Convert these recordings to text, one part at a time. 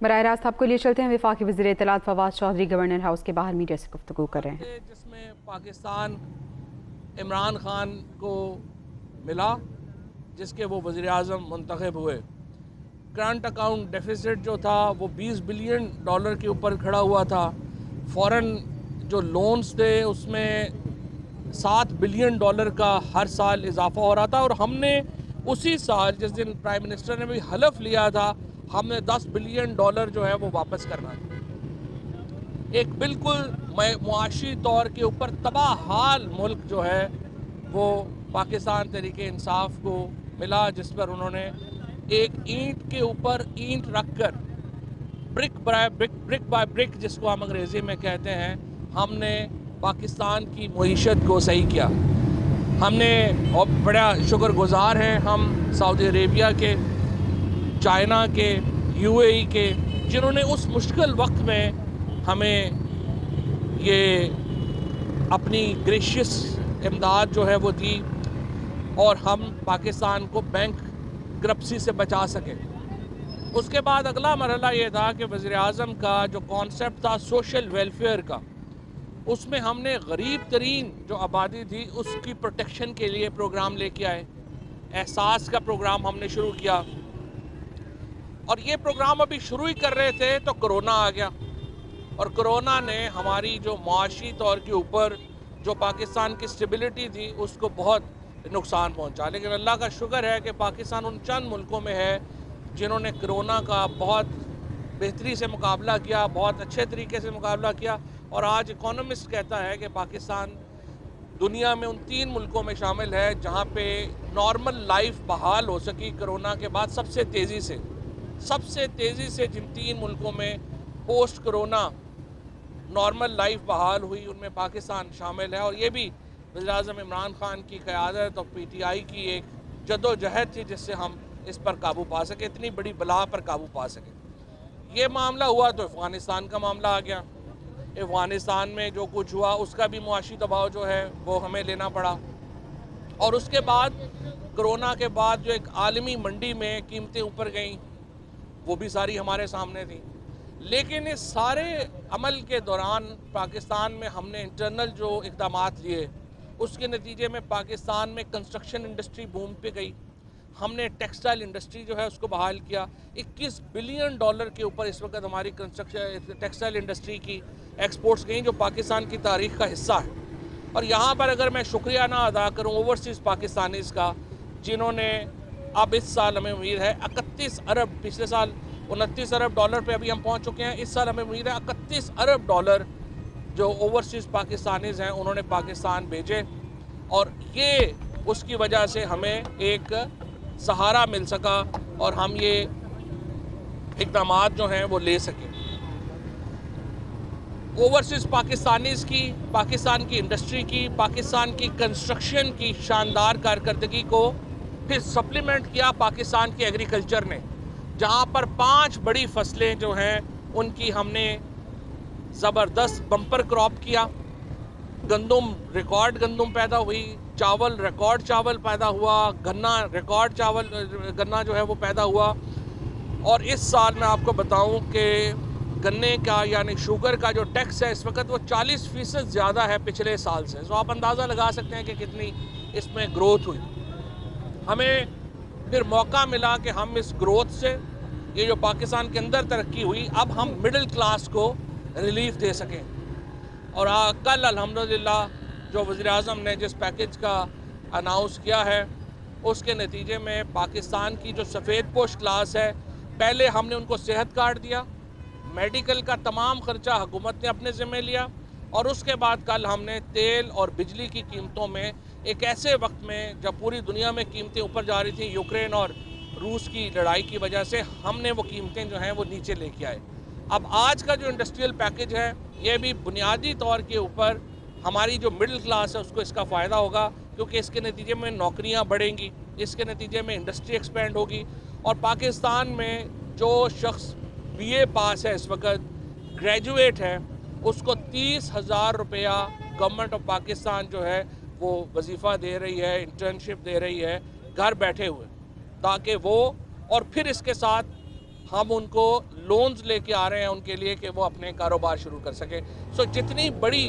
براہ راست آپ کو لیے چلتے ہیں وفاقی وزیر اطلاعات فواد چودھری گورنر ہاؤس کے باہر میڈیا سے گفتگو کر رہے ہیں، جس میں پاکستان عمران خان کو ملا، جس کے وہ وزیر اعظم منتخب ہوئے۔ کرنٹ اکاؤنٹ ڈیفیسٹ جو تھا وہ $20 بلین کے اوپر کھڑا ہوا تھا۔ فورن جو لونز تھے اس میں $7 بلین کا ہر سال اضافہ ہو رہا تھا، اور ہم نے اسی سال جس دن پرائم منسٹر نے بھی حلف لیا تھا، ہم نے $10 بلین جو ہے وہ واپس کرنا تھا۔ ایک بالکل معاشی طور کے اوپر تباہ حال ملک جو ہے وہ پاکستان تحریک انصاف کو ملا، جس پر انہوں نے ایک اینٹ کے اوپر اینٹ رکھ کر برک بائی برک جس کو ہم انگریزی میں کہتے ہیں، ہم نے پاکستان کی معیشت کو صحیح کیا۔ ہم نے اور بڑا شکر گزار ہیں ہم سعودی عربیہ کے، چائنا کے، UAE کے، جنہوں نے اس مشکل وقت میں ہمیں یہ اپنی گریشیس امداد جو ہے وہ دی، اور ہم پاکستان کو بینک کرپسی سے بچا سکیں۔ اس کے بعد اگلا مرحلہ یہ تھا کہ وزیر اعظم کا جو کانسیپٹ تھا سوشل ویلفیئر کا، اس میں ہم نے غریب ترین جو آبادی تھی اس کی پروٹیکشن کے لیے پروگرام لے کے آئے۔ احساس کا پروگرام ہم نے شروع کیا، اور یہ پروگرام ابھی شروع ہی کر رہے تھے تو کرونا آ گیا، اور کرونا نے ہماری جو معاشی طور کے اوپر جو پاکستان کی سٹیبلٹی تھی اس کو بہت نقصان پہنچا۔ لیکن اللہ کا شکر ہے کہ پاکستان ان چند ملکوں میں ہے جنہوں نے کرونا کا بہت بہتری سے مقابلہ کیا، بہت اچھے طریقے سے مقابلہ کیا، اور آج اکانومسٹ کہتا ہے کہ پاکستان دنیا میں ان 3 ملکوں میں شامل ہے جہاں پہ نارمل لائف بحال ہو سکی کرونا کے بعد سب سے تیزی سے جن 3 ملکوں میں پوسٹ کرونا نارمل لائف بحال ہوئی ان میں پاکستان شامل ہے، اور یہ بھی وزیر اعظم عمران خان کی قیادت اور PTI کی ایک جدوجہد تھی جس سے ہم اس پر قابو پا سکے، اتنی بڑی بلا پر قابو پا سکے۔ یہ معاملہ ہوا تو افغانستان کا معاملہ آ گیا۔ افغانستان میں جو کچھ ہوا اس کا بھی معاشی دباؤ جو ہے وہ ہمیں لینا پڑا، اور اس کے بعد کرونا کے بعد جو ایک عالمی منڈی میں قیمتیں اوپر گئیں وہ بھی ساری ہمارے سامنے تھیں۔ لیکن اس سارے عمل کے دوران پاکستان میں ہم نے انٹرنل جو اقدامات لیے اس کے نتیجے میں پاکستان میں کنسٹرکشن انڈسٹری بوم پہ گئی۔ ہم نے ٹیکسٹائل انڈسٹری جو ہے اس کو بحال کیا۔ $21 بلین کے اوپر اس وقت ہماری کنسٹرکشن ٹیکسٹائل انڈسٹری کی ایکسپورٹس گئیں، جو پاکستان کی تاریخ کا حصہ ہے۔ اور یہاں پر اگر میں شکریہ نہ ادا کروں اوورسیز پاکستانیز کا، جنہوں نے اب اس سال ہمیں امید ہے 31 ارب، پچھلے سال $29 ارب پہ ابھی ہم پہنچ چکے ہیں، اس سال ہمیں امید ہے 31 ارب جو اوورسیز پاکستانیز ہیں انہوں نے پاکستان بھیجے، اور یہ اس کی وجہ سے ہمیں ایک سہارا مل سکا اور ہم یہ اقدامات جو ہیں وہ لے سکیں۔ اوورسیز پاکستانیز کی، پاکستان کی انڈسٹری کی، پاکستان کی کنسٹرکشن کی شاندار کارکردگی کو پھر سپلیمنٹ کیا پاکستان کی ایگریکلچر نے، جہاں پر 5 بڑی فصلیں جو ہیں ان کی ہم نے زبردست بمپر کراپ کیا۔ گندم ریکارڈ گندم پیدا ہوئی، چاول ریکارڈ چاول پیدا ہوا، گنا ریکارڈ چاول گنا جو ہے وہ پیدا ہوا، اور اس سال میں آپ کو بتاؤں کہ گنے کا یعنی شوگر کا جو ٹیکس ہے اس وقت وہ 40% زیادہ ہے پچھلے سال سے، تو آپ اندازہ لگا سکتے ہیں کہ کتنی اس میں گروتھ ہوئی۔ ہمیں پھر موقع ملا کہ ہم اس گروتھ سے، یہ جو پاکستان کے اندر ترقی ہوئی، اب ہم مڈل کلاس کو ریلیف دے سکیں، اور کل الحمدللہ جو وزیر اعظم نے جس پیکج کا اناؤنس کیا ہے اس کے نتیجے میں پاکستان کی جو سفید پوش کلاس ہے، پہلے ہم نے ان کو صحت کارڈ دیا، میڈیکل کا تمام خرچہ حکومت نے اپنے ذمہ لیا، اور اس کے بعد کل ہم نے تیل اور بجلی کی قیمتوں میں ایک ایسے وقت میں جب پوری دنیا میں قیمتیں اوپر جا رہی تھیں یوکرین اور روس کی لڑائی کی وجہ سے، ہم نے وہ قیمتیں جو ہیں وہ نیچے لے کے آئے۔ اب آج کا جو انڈسٹریل پیکج ہے یہ بھی بنیادی طور کے اوپر ہماری جو مڈل کلاس ہے اس کو اس کا فائدہ ہوگا، کیونکہ اس کے نتیجے میں نوکریاں بڑھیں گی، اس کے نتیجے میں انڈسٹری ایکسپینڈ ہوگی، اور پاکستان میں جو شخص BA پاس ہے اس وقت، گریجویٹ ہے، اس کو $30,000 گورنمنٹ آف پاکستان جو ہے وہ وظیفہ دے رہی ہے، انٹرنشپ دے رہی ہے گھر بیٹھے ہوئے، تاکہ وہ، اور پھر اس کے ساتھ ہم ان کو लोन्स लेके आ रहे हैं उनके लिए कि वो अपने कारोबार शुरू कर सकें। सो जितनी बड़ी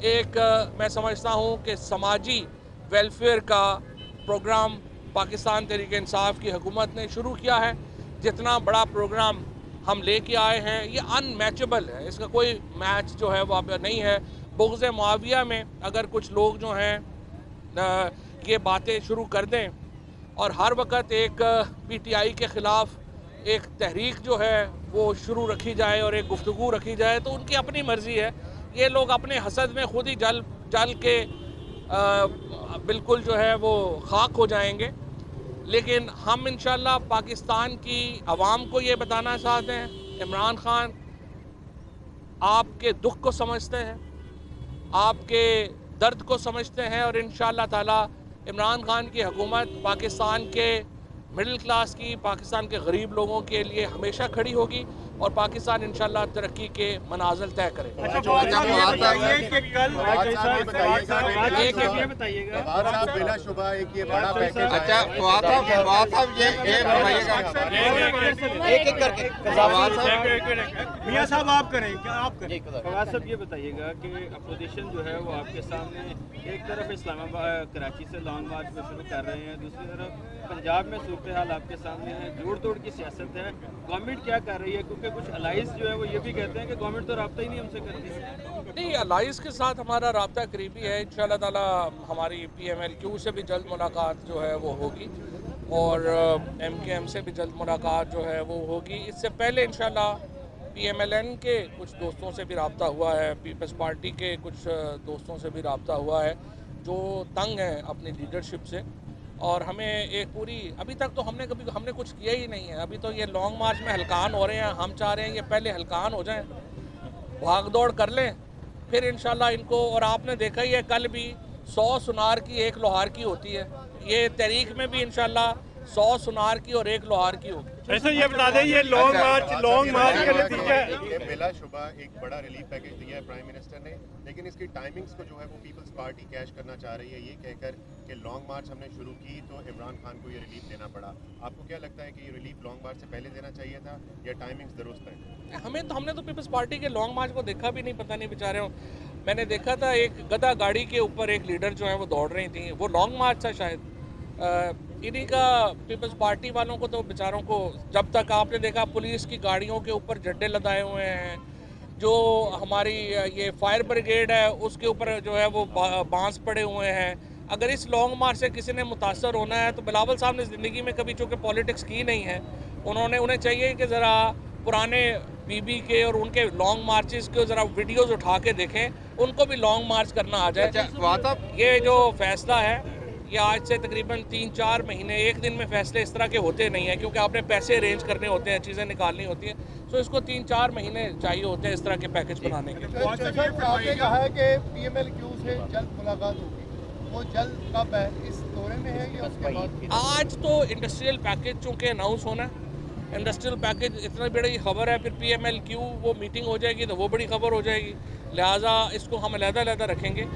एक मैं समझता हूँ कि समाजी वेलफेयर का प्रोग्राम पाकिस्तान तहरीक इंसाफ की हुकूमत ने शुरू किया है, जितना बड़ा प्रोग्राम हम लेके आए हैं, ये अनमैचेबल है, इसका कोई मैच जो है वो अब नहीं है। बुग़्ज़ मुआविया में अगर कुछ लोग जो हैं ये बातें शुरू कर दें और हर वक्त एक PTI के ख़िलाफ़ एक तहरीक जो है वो शुरू रखी जाए और एक गुफ्तगू रखी जाए, तो उनकी अपनी मर्ज़ी है। ये लोग अपने हसद में खुद ही जल के बिल्कुल जो है वो खाक हो जाएंगे। लेकिन हम इंशाल्लाह पाकिस्तान की आवाम को ये बताना चाहते हैं, इमरान खान आपके दुख को समझते हैं, आपके दर्द को समझते हैं और इंशाल्लाह ताला इमरान खान की हुकूमत पाकिस्तान के मिडिल क्लास की, पाकिस्तान के गरीब लोगों के लिए हमेशा खड़ी होगी और पाकिस्तान इंशाल्लाह तरक्की के मनाजिल तय करेगा। मियां साहब आप करें क्या आप करें? फवाद साहब ये बताइएगा कि अपोजिशन जो है वो आपके सामने एक तरफ इस्लामाबाद कराची से लॉन्ग मार्च में शुरू कर रहे हैं, दूसरी तरफ पंजाब में सूरत हाल आपके सामने है, जोड़ तोड़ की सियासत है, गवर्नमेंट क्या कर रही है? क्योंकि कुछ अलाइज जो है वो ये भी कहते हैं कि गवर्नमेंट तो रब्ता ही नहीं हमसे करती। नहीं, अलाइज के साथ हमारा रब्ता करीबी है। इंशाल्लाह ताला हमारी PMLQ से भी जल्द मुलाकात जो है वो होगी और MKM से भी जल्द मुलाकात जो है वो होगी। इससे पहले इंशाल्लाह PMLN के कुछ दोस्तों से भी रब्ता हुआ है, पीपल्स पार्टी के कुछ दोस्तों से भी रब्ता हुआ है जो तंग हैं अपनी लीडरशिप से, और हमें एक पूरी अभी तक तो हमने कुछ किया ही नहीं है। अभी तो ये लॉन्ग मार्च में हलकान हो रहे हैं, हम चाह रहे हैं ये पहले हलकान हो जाएं, भाग दौड़ कर लें, फिर इंशाल्लाह इनको। और आपने देखा ही है कल भी 100 सुनार की 1 लोहार की होती है, ये तहरीक में भी इंशाल्लाह 100 सुनार की और 1 लोहार की होगी। ऐसे ये बता दें ये लॉन्ग मार्च का नतीजा बिलाशुबा एक बड़ा रिलीफ पैकेज दिया है प्राइम मिनिस्टर ने, लेकिन इसकी टाइमिंग्स को जो है वो पीपल्स पार्टी कैश करना चाह रही है, ये कहकर कि लॉन्ग मार्च हमने शुरू की तो इमरान खान को ये रिलीफ देना पड़ा। आपको क्या लगता है कि ये रिलीफ लॉन्ग मार्च से पहले देना चाहिए था या टाइमिंग्स दुरुस्त हैं? हमने तो पीपल्स पार्टी के लॉन्ग मार्च को देखा भी नहीं, पता नहीं बेचारे हो। मैंने देखा था एक गधा गाड़ी के ऊपर एक लीडर जो है वो दौड़ रही थी, वो लॉन्ग मार्च था शायद। इन्हीं का पीपल्स पार्टी वालों को तो बेचारों को, जब तक आपने देखा पुलिस की गाड़ियों के ऊपर झंडे लगाए हुए हैं, जो हमारी ये फायर ब्रिगेड है उसके ऊपर जो है वो बांस पड़े हुए हैं। अगर इस लॉन्ग मार्च से किसी ने मुतासर होना है तो बिलावल साहब ने ज़िंदगी में कभी चूँकि पॉलिटिक्स की नहीं है, उन्हें चाहिए कि ज़रा पुराने बीबी के और उनके लॉन्ग मार्चेस के ज़रा वीडियोस उठा के देखें, उनको भी लॉन्ग मार्च करना आ जाए। ये जो फैसला है ये आज से तकरीबन 3-4 महीने, एक दिन में फैसले इस तरह के होते नहीं हैं, क्योंकि आपने पैसे अरेंज करने होते हैं, चीज़ें निकालनी होती हैं, तो इसको 3-4 महीने चाहिए होते हैं इस तरह के पैकेज बनाने के लिए। आपने कहा है कि PMLQ से जल्द मुलाकात होगी, वो जल्द कब है, इस दौरे में है या उसके बाद? आज तो इंडस्ट्रियल पैकेज चूँकि अनाउंस होना है, इंडस्ट्रियल पैकेज इतना बड़ी खबर है, फिर PMLQ वो मीटिंग हो जाएगी तो वो बड़ी खबर हो जाएगी, लिहाजा इसको हम अलग-अलग रखेंगे।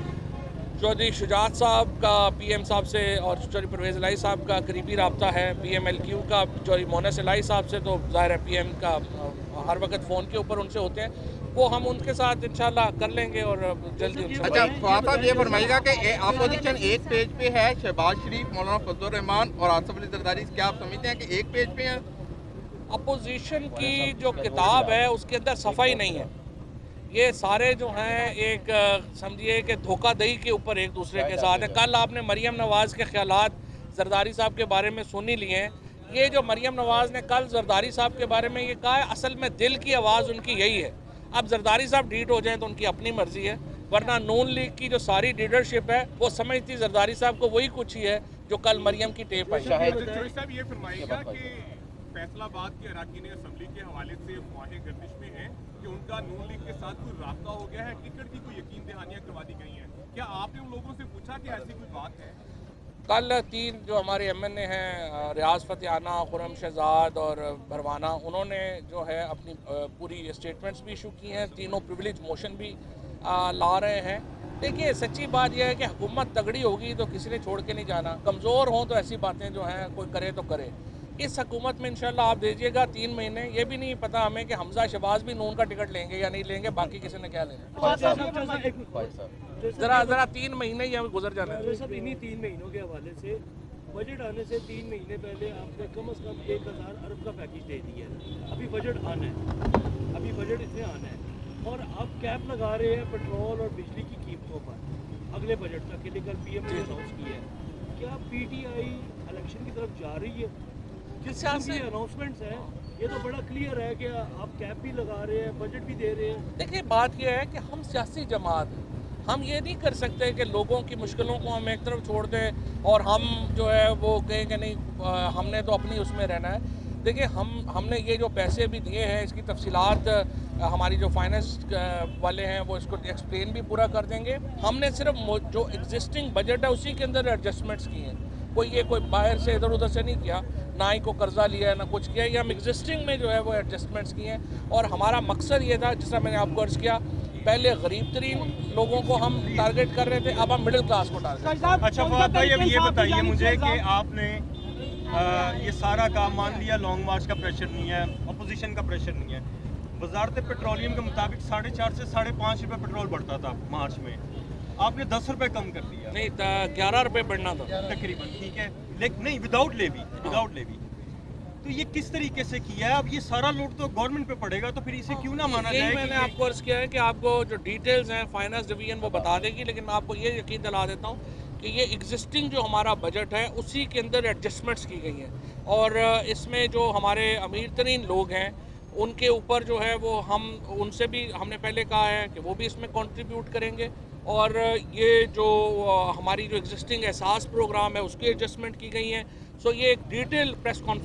चौधरी शुजात साहब का PM साहब से और चौधरी परवेज़ इलाही साहब का करीबी रब्ता है, PMLQ का चौधरी मोनस इलाही साहब से तो ज़ाहिर है PM का हर वक्त फ़ोन के ऊपर उनसे होते हैं, वो हम उनके साथ इंशाल्लाह कर लेंगे और जल्दी। अच्छा फवाद साहब ये फरमाइएगा कि अपोजिशन एक पेज पे है, शहबाज शरीफ, मौलाना फजल रहमान और आसिफ अली जरदारी, क्या आप समझते हैं कि एक पेज पे हैं? अपोजिशन की जो किताब है उसके अंदर सफाई नहीं है, ये सारे जो हैं एक समझिए कि धोखाधड़ी के ऊपर एक दूसरे के साथ है। कल आपने मरियम नवाज़ के ख्यालात जरदारी साहब के बारे में सुन ही लिए हैं। ये जो मरियम नवाज़ ने कल जरदारी साहब के बारे में ये कहा है, असल में दिल की आवाज़ उनकी यही है। अब जरदारी साहब डीट हो जाएं तो उनकी अपनी मर्जी है, वरना नून लीग की जो सारी लीडरशिप है वो समझती जरदारी साहब को वही कुछ ही है जो कल मरियम की टेप आई। साहब ये फरमाइएगा कि फैसलाबाद के अराकीन असम्बली के हवाले से ख्वाहिश गर्दिश में है कि उनका नून लीग के साथ कोई रास्ता हो गया है, टिकट की कोई यकीन दहानियां करवा दी गई हैं, क्या आपने उन लोगों से पूछा कि ऐसी कोई बात है? कल 3 जो हमारे MNA हैं, रियाज फतेहाना, खुरम शहजाद और भरवाना, उन्होंने जो है अपनी पूरी स्टेटमेंट्स भी इशू की हैं, तीनों प्रिविलेज मोशन भी ला रहे हैं। देखिए सच्ची बात यह है कि हुकूमत तगड़ी होगी तो किसी ने छोड़ के नहीं जाना, कमज़ोर हों तो ऐसी बातें जो हैं कोई करे तो करे। इस हुकूमत में इंशाल्लाह आप दीजिएगा 3 महीने, ये भी नहीं पता हमें कि हमजा शहबाज भी नून का टिकट लेंगे या नहीं लेंगे, बाकी किसी ने क्या लेना। ज़रा 3 महीने ही हमें गुजर जाने दें। सब इन्हीं 3 महीनों के हवाले से बजट आने से 3 महीने पहले आपने कम से कम 1000 अरब का पैकेज दे दिया है। अभी बजट आना है, अभी बजट इसमें आना है और आप कैप लगा रहे हैं पेट्रोल और बिजली की कीमतों पर अगले बजट तक के लिए। कल पीएम ने अनाउंस किया है। क्या पीटीआई इलेक्शन की तरफ जा रही है? जिस सियासत- किस्म की अनाउंसमेंट्स हैं, ये तो बड़ा क्लियर है कि आप कैप भी लगा रहे हैं, बजट भी दे रहे हैं। देखिए बात यह है कि हम सियासी जमात हैं, हम ये नहीं कर सकते कि लोगों की मुश्किलों को हम एक तरफ छोड़ दें और हम जो है वो कहें कि नहीं हमने तो अपनी उसमें रहना है। देखिए हमने ये जो पैसे भी दिए हैं इसकी तफसीलात हमारी जो फाइनेंस वाले हैं वो इसको एक्सप्लेन भी पूरा कर देंगे। हमने सिर्फ जो एग्जिस्टिंग बजट है उसी के अंदर एडजस्टमेंट्स किए हैं, कोई बाहर से इधर उधर से नहीं किया, ना ही को कर्जा लिया है ना कुछ किया। ये हम एग्जिस्टिंग में जो है वो एडजस्टमेंट्स किए हैं और हमारा मकसद ये था, जिस तरह मैंने आपको अर्ज़ किया, पहले गरीब तरीन लोगों को हम टारगेट कर रहे थे, अब हम मिडिल क्लास को टारगेट। अच्छा फवाद भाई, अब ये बताइए मुझे कि आपने ये सारा काम मान लिया, लॉन्ग मार्च का प्रेशर नहीं है, अपोजिशन का प्रेशर नहीं है, वजारत पेट्रोलियम के मुताबिक 4.5 से 5.5 रुपये पेट्रोल बढ़ता था मार्च में, आपने 10 रुपये कम कर दिया। नहीं 11 रुपये बढ़ना था तकरीबन, ठीक है, लेकिन नहीं विदाउट लेवी। तो ये किस तरीके से किया है? अब ये सारा लोड तो गवर्नमेंट पे पड़ेगा, तो फिर इसे क्यों ना माना यही जाए? मैंने आपको अर्ज़ किया है कि आपको जो डिटेल्स हैं फाइनेंस डिवीजन वो बता देगी, लेकिन मैं आपको ये यकीन दिला देता हूँ कि ये एग्जिस्टिंग जो हमारा बजट है उसी के अंदर एडजस्टमेंट्स की गई हैं और इसमें जो हमारे अमीर तरीन लोग हैं उनके ऊपर जो है वो हम उनसे भी हमने पहले कहा है कि वो भी इसमें कंट्रीब्यूट करेंगे और ये जो हमारी जो एग्जिस्टिंग एहसास प्रोग्राम है उसकी एडजस्टमेंट की गई हैं। सो ये एक डिटेल प्रेस कॉन्फ्रेंस